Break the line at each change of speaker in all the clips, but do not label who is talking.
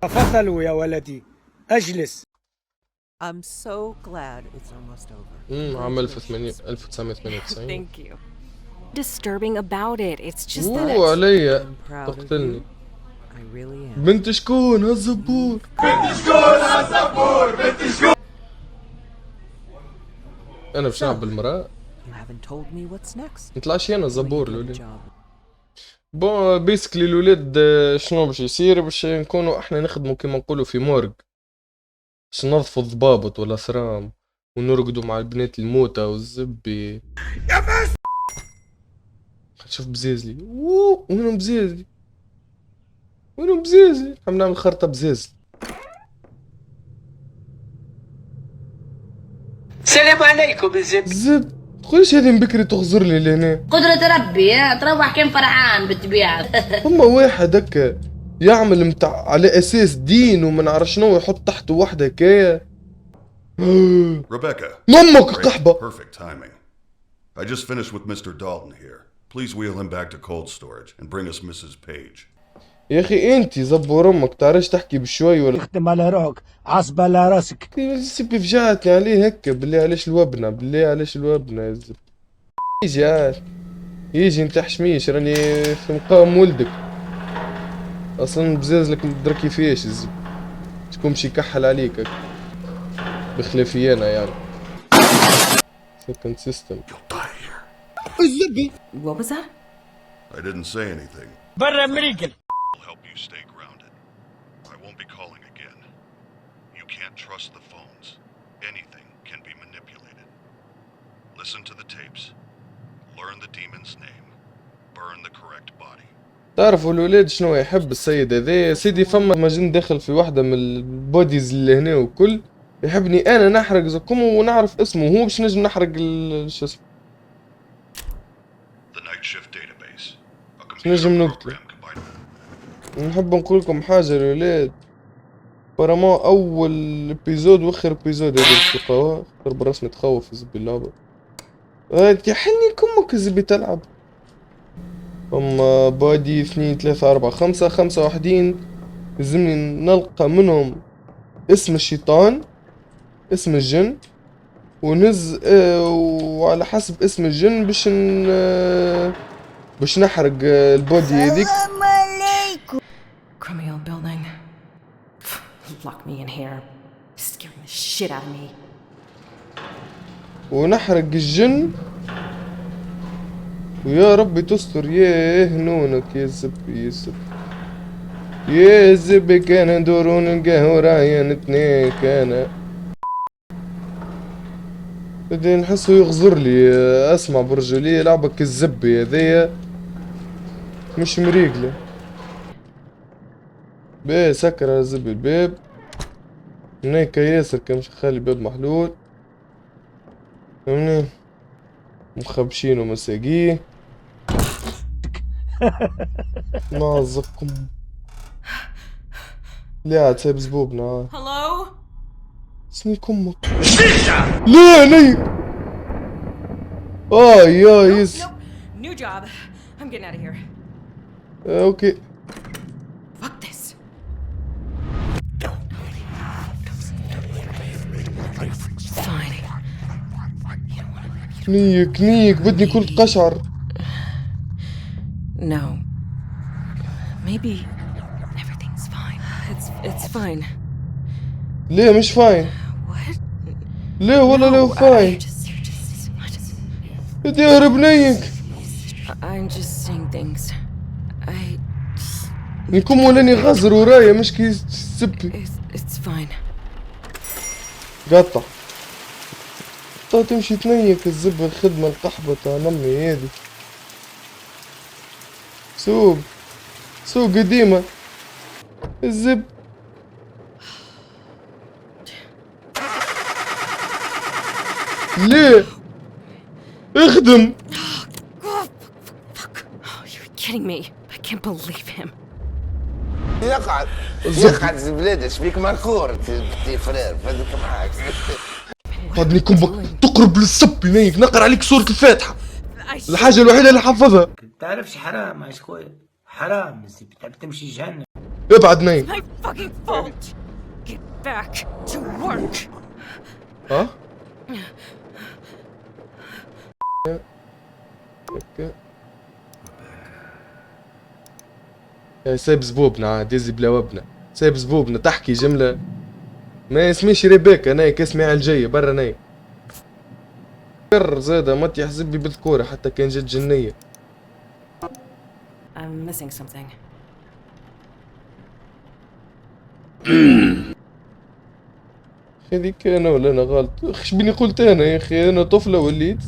تفضلوا يا ولدي، أجلس.
I'm so glad it's almost over.
عام 1998.
Thank you. Disturbing about it. It's just that
اوه عليا
I'm proud of
تقتلني.
you. I really am.
بنت شكون هالزبور؟ انا باش نلعب بالمرأة.
You haven't told me what's next.
نطلعش انا
Will you
زبور
get a
لولي.
job?
بون بيسكلي الولاد شنو باش يصير؟ باش نكونوا احنا نخدموا كيما نقولوا في مورج، باش ننظفوا الضبابط والاثرام ونرقدوا مع البنات الموتى والزبي. يا بس شوف بزازلي. وينهم بزازلي؟ وينهم بزازلي؟ عم نعمل خرطة بزازلي.
السلام عليكم الزب.
زب تقوليش هذه من بكري تغزر لي لهنا.
قدرة ربي تروح كان فرحان بالطبيعة.
هما واحد هكا يعمل متاع على اساس دين وما نعرف شنو يحط تحته واحدة هكايا.
Rebecca.
نمك
Great.
قحبة.
Perfect timing. I just finished with Mr. Dalton here. Please wheel him back to cold storage and bring us Mrs. Page.
يا اخي انتي زبور امك تعرفش تحكي بشوي ولا
اختم على روحك، عصب على راسك.
سيبي فجعتني عليه هكا. بالله علاش الوبنة؟ بالله علاش الوبنة يا زب؟ يجي انت حشميش راني في مقام ولدك اصلا بزازلك مدرك كيفاش الزب تكون مشي يكحل عليك هكا بخلافي انا يعني. Second system.
You'll die here.
what was that?
I didn't say anything.
برا مريقل.
I'll help you stay grounded. I won't be calling again. You can't trust the phones. Anything can be manipulated. Listen to the tapes. Learn the demon's name. Burn the correct body.
تعرفوا الولاد شنو يحب السيد هذا سيدي؟ فما مجن داخل في واحدة من البوديز اللي هنا وكل يحبني انا نحرق زكم ونعرف اسمه هو باش نجم نحرق شو اسمه.
The night shift database. A computer
نجم نقتله.
program combined.
نحب نقول لكم حاجة يا ولاد، برما اول ابيزود واخر ابيزود هذا الثقة اخر بالرسم تخوف زبي اللعبة. تحني كمك زبي تلعب. اما بادي 2 3 4 5 وحدين لازمني نلقى منهم اسم الشيطان، اسم الجن، ونز وعلى حسب اسم الجن باش نحرق البودي هذيك.
Criminal building. Lock me in here. Scaring the shit out of me.
ونحرق الجن ويا ربي تستر. ياه هنونك يا زبي يا زبي يا زبي كان ندورون نلقاه ورايا نتنين كان بدي نحسه يغزر لي. اسمع برجولي لعبك الزبي هذيا مش مريقلة. بيه سكر يا زبي الباب هناك ياسر كان مش خالي الباب محلول فهمني مخبشين ومساقيه. نازقكم لا عاد سايب زبوبنا.
Hello?
اسمي كمك لا نيك. يا يس.
Nope. New job. I'm getting out of here.
اوكي.
Fuck this. Fine.
نيك بدني كل قشعر.
No. Maybe everything's fine. It's fine.
ليه مش فاين؟
What?
ليه ولا لو فاين؟ بدي اهرب نيك.
I'm just saying things.
نكون ولاني غزر ورايا مش كي سبي.
It's fine.
قطع. تمشي تنيك الزب الخدمة القحبة تاع نمي هذي. سوق قديمة الزب. ليه؟ اخدم.
Fuck. Oh, you're kidding me. I can't believe him.
يقعد زبلده شبيك مرخور تي فرير فهذيك معاك.
بعدني كنبك تقرب للسب نيك نقرا عليك سورة الفاتحة الحاجة الوحيدة اللي حفظها.
تعرفش حرام يا خويا، حرام تمشي جهنم.
ابعد نايم.
My fucking fault. Get back to work.
ها هكا يا سايب زبوبنا عاد يزي بلا وبنا سايب زبوبنا تحكي جملة ما اسميش ريبيكا نايك اسمي على الجاية برا نايك كر زادا ما تحزبي بالكورة حتى كان جت جنية.
I'm missing something.
هذيك انا ولا انا غلط اخش بيني قلت انا يا اخي انا طفلة وليت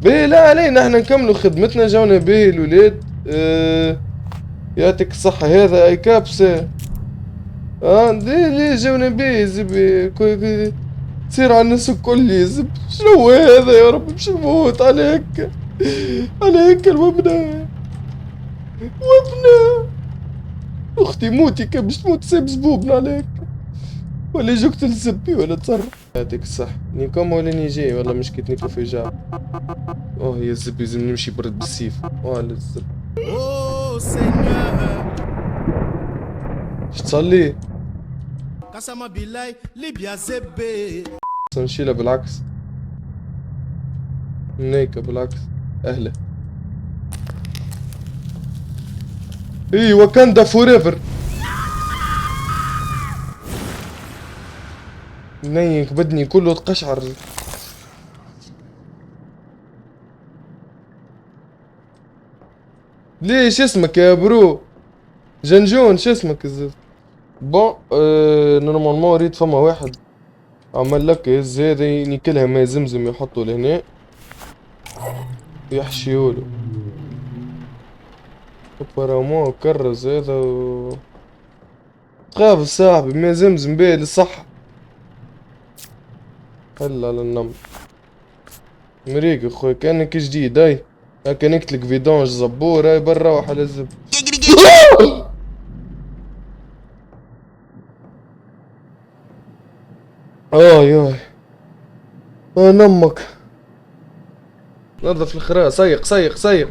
باهي لا علينا احنا نكملوا خدمتنا جاونا باهي الولاد يعطيك الصحة هذا اي كابسة ليه جاونا باهي زبي تصير على الناس الكل يزب شنو هذا يا رب مش نموت على هكا على هكا الوبنة وابنة اختي موتي كان باش تموت سيب زبوبنا على هكا ولا يجوك تلزبي ولا تصرف. يعطيك الصحة نيكم ولا ني جاي والله مش كيت نيكو في جار. اوه يا الزب لازم نمشي برد بالسيف ولا الزب.
Oh Seigneur,
اش تصلي؟
Kasama Bilay, Libya Zebe.
نشيلها بالعكس. نيكا بالعكس. اهلا. اي واكاندا فور ايفر. نيك بدني كله تقشعر. ليش اسمك يا برو؟ جنجون شو اسمك الزفت؟ بون نورمالمون ريت فما واحد عمل لك هز هذا ناكلها ماء زمزم يحطه لهنا يحشيولو ابارامون كرز هذا تخاف صاحبي ماء زمزم باهي للصحة. هلا على النمر مريق اخويا كانك جديد هاي هاكا نكتلك فيدونج زبور هاي برا روح على الزب. ياي نمك نظف الخراء سيق سيق سيق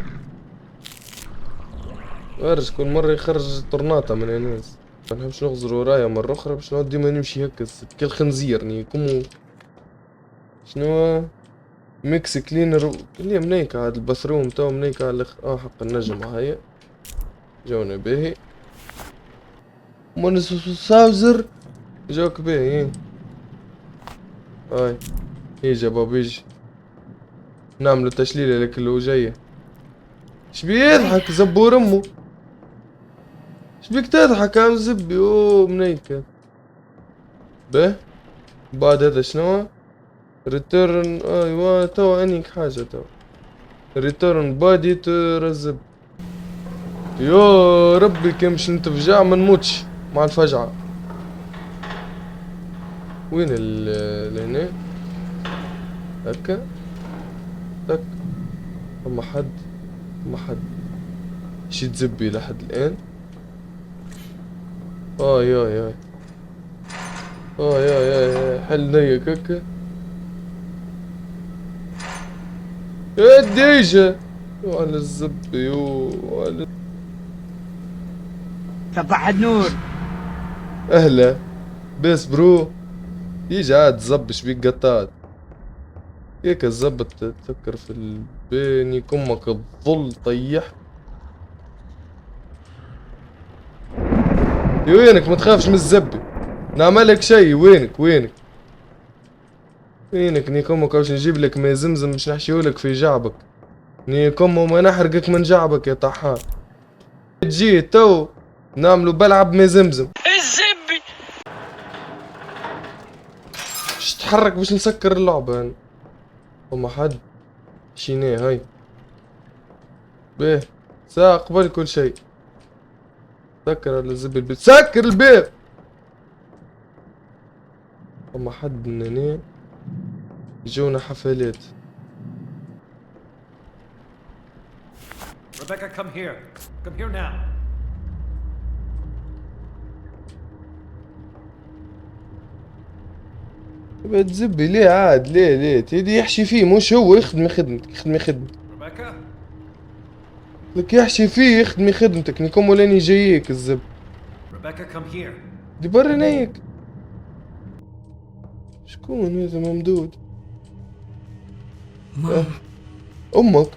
خرج كل مرة يخرج طرناطة من الناس. ما نحبش نغزر ورايا مرة أخرى باش نقعد ديما نمشي هكا كالخنزير نيكم شنو ميكس كلينر اللي منيك عاد البثروم تو منيك على حق النجم هاي جونا باهي مونس ساوزر جوك باهي هاي يجي بابيج نعملو تشليلة لكل وجاية. شبي يضحك زبور امو شبيك تضحك عم زبي اوه منيك به بعد هذا شنو ريتيرن ايوا تو انيك حاجة تو ريتيرن بادي ترزب يا ربي كي مش نتفجع ما نموتش مع الفجعة. وين هنا هكا تك فما حد شي تزبي لحد الان. ياي حل نيك هكا يا ديجا وعلى الزب وعلى
صباح النور.
اهلا بس برو يجي عاد زب شبيك قطات هيك الزبط تفكر في البيني كمك الظل طيح. وينك ما تخافش من الزبي نعملك شي وينك نيكمك باش نجيب لك ماء زمزم باش نحشيهولك في جعبك نيكم وما نحرقك من جعبك يا طحان. تجي تو نعملو بلعب ماء زمزم
الزبي
باش تحرك باش نسكر اللعبة يعني. فما حد شيناه هاي بيه ساعة قبل كل شيء سكر على الزب البيت سكر البيت. فما حد من هنا يجونا حفلات.
Rebecca, come here. Come here now.
بتزبي ليه عاد ليه تيدي يحشي فيه مش هو يخدم خدمتك خدمي
Rebecca?
لك يحشي فيه يخدمي خدمتك نيكم ولاني جايك الزب.
Rebecca, come here.
دي برا هيك. شكون هذا ممدود؟ أمك.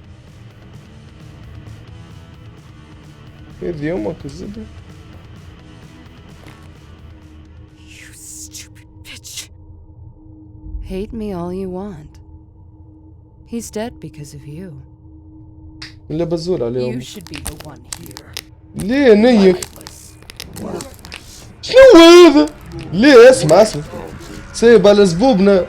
هذه أمك الزبدة.
You stupid bitch. Hate me all you want. He's dead because of you.
لا بزول عليه
You
أمك.
should be the one here.
ليه نيك؟ شنو هذا؟ ليه اسمع سيب على زبوبنا.